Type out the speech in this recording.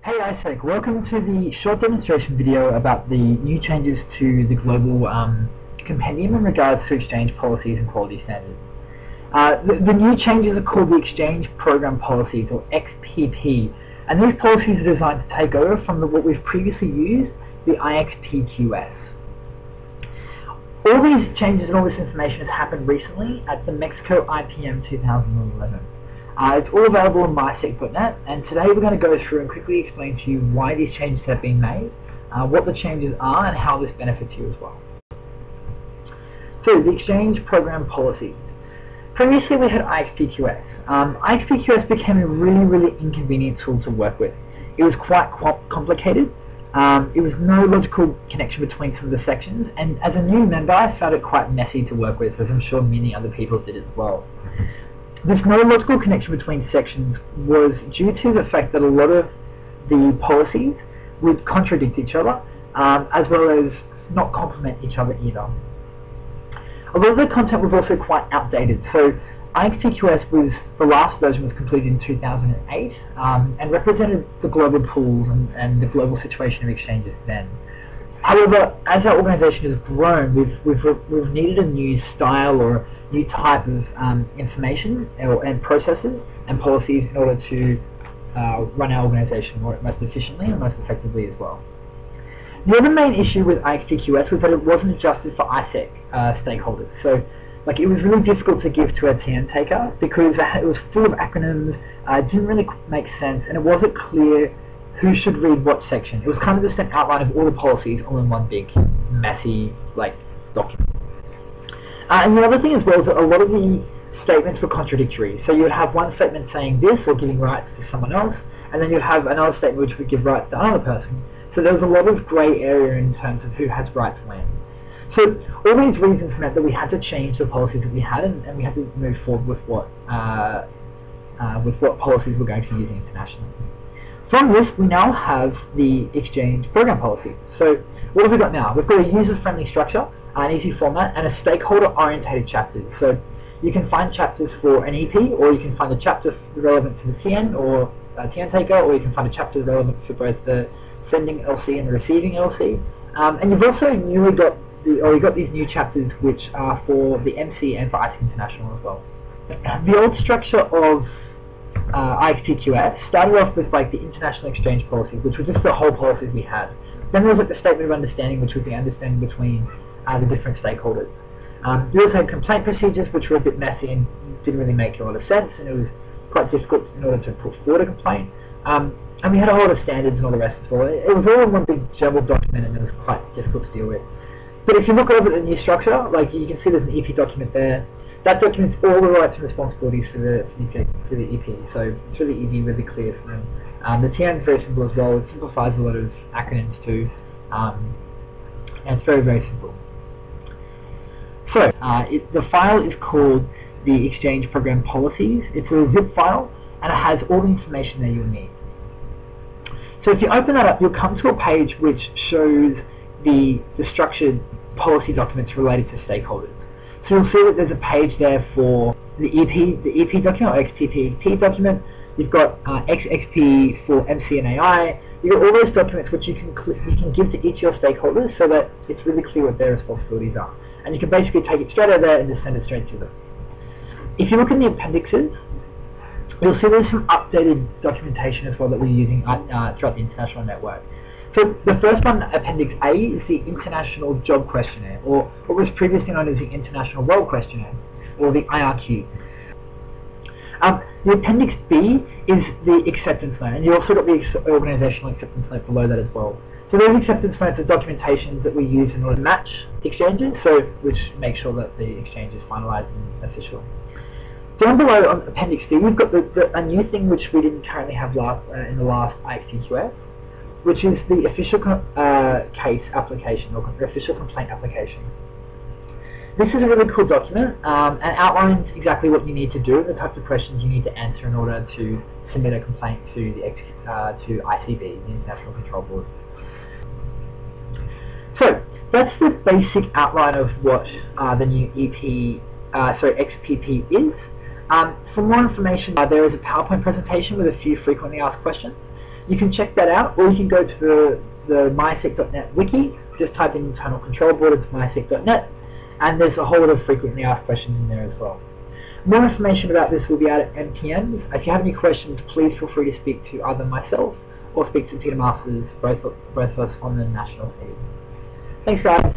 Hey ISEC, welcome to the short demonstration video about the new changes to the global compendium in regards to exchange policies and quality standards. The new changes are called the Exchange Program Policies, or XPP, and these policies are designed to take over from what we've previously used, the IXPQS. All these changes and all this information has happened recently at the Mexico IPM 2011. It's all available on mysec.net, and today we're going to go through and quickly explain to you why these changes have been made, what the changes are, and how this benefits you as well. So, the Exchange Program Policy. Previously we had IXPQS. IXPQS became a really inconvenient tool to work with. It was quite complicated. It was no logical connection between some of the sections, and as a new member I found it quite messy to work with, as I'm sure many other people did as well. This no logical connection between sections was due to the fact that a lot of the policies would contradict each other, as well as not complement each other either. A lot of the content was also quite outdated, so IXPQS was, the last version was completed in 2008, and represented the global pools and the global situation of exchanges then. However, as our organisation has grown, we've needed a new style or a new type of information and processes and policies in order to run our organisation most efficiently and most effectively as well. The other main issue with IXPQS was that it wasn't adjusted for ISEC stakeholders. So, it was really difficult to give to a TN taker because it was full of acronyms, it didn't really make sense, and it wasn't clear who should read what section. It was kind of just an outline of all the policies all in one big, messy, document. And the other thing as well is that a lot of the statements were contradictory. So you would have one statement saying this or giving rights to someone else, and then you have another statement which would give rights to another person. So there was a lot of grey area in terms of who has rights when. So all these reasons meant that we had to change the policies that we had, and we had to move forward with what policies we're going to be using internationally. From this, we now have the Exchange Program Policy. So what have we got now? We've got a user-friendly structure, an easy format, and a stakeholder-orientated chapters. So you can find chapters for an EP, or you can find a chapter relevant to the TN or TN taker, or you can find a chapter relevant for both the sending LC and the receiving LC. And you've also newly got you got these new chapters which are for the MC and for ISEC International as well. The old structure of IXPQS started off with the international exchange policy, which was just the whole policies we had. Then there was the statement of understanding, which was the understanding between the different stakeholders. We also had complaint procedures, which were a bit messy and didn't really make a lot of sense, and it was quite difficult in order to put forward a complaint. And we had a whole lot of standards and all the rest as well. It was all in one big jumbled document, and it was quite difficult to deal with. But if you look over at the new structure, you can see there's an EP document there. That documents all the rights and responsibilities for the EP, so it's really easy, really clear for them. The TN is very simple as well. It simplifies a lot of acronyms too, and it's very simple. So the file is called the Exchange Program Policies. It's a zip file, and it has all the information that you'll need. So if you open that up, you'll come to a page which shows the structured policy documents related to stakeholders. So you'll see that there's a page there for the EP document, or XPP document. You've got XXP for MC and AI. You've got all those documents which you can give to each of your stakeholders so that it's really clear what their responsibilities are. And you can basically take it straight out there and just send it straight to them. If you look in the appendixes, you'll see there's some updated documentation as well that we're using throughout the international network. So the first one, Appendix A, is the International Job Questionnaire, or what was previously known as the International Role Questionnaire, or the IRQ. The Appendix B is the Acceptance Note, and you also got the Organisational Acceptance Note below that as well. So those acceptance notes are documentations that we use in order to match exchanges, which makes sure that the exchange is finalised and official. Down below on Appendix D, we've got a new thing which we didn't currently have in the last IXPQS, which is the official case application, or official complaint application. This is a really cool document, and outlines exactly what you need to do and the types of questions you need to answer in order to submit a complaint to to ICB, the International Control Board. So that's the basic outline of what the new XPP is. For more information, there is a PowerPoint presentation with a few frequently asked questions. You can check that out, or you can go to the MySec.net wiki, just type in internal control board into MySec.net, and there's a whole lot of frequently asked questions in there as well. More information about this will be out at MTNs. If you have any questions, please feel free to speak to either myself or speak to Peter Masters, both of us on the national team. Thanks guys.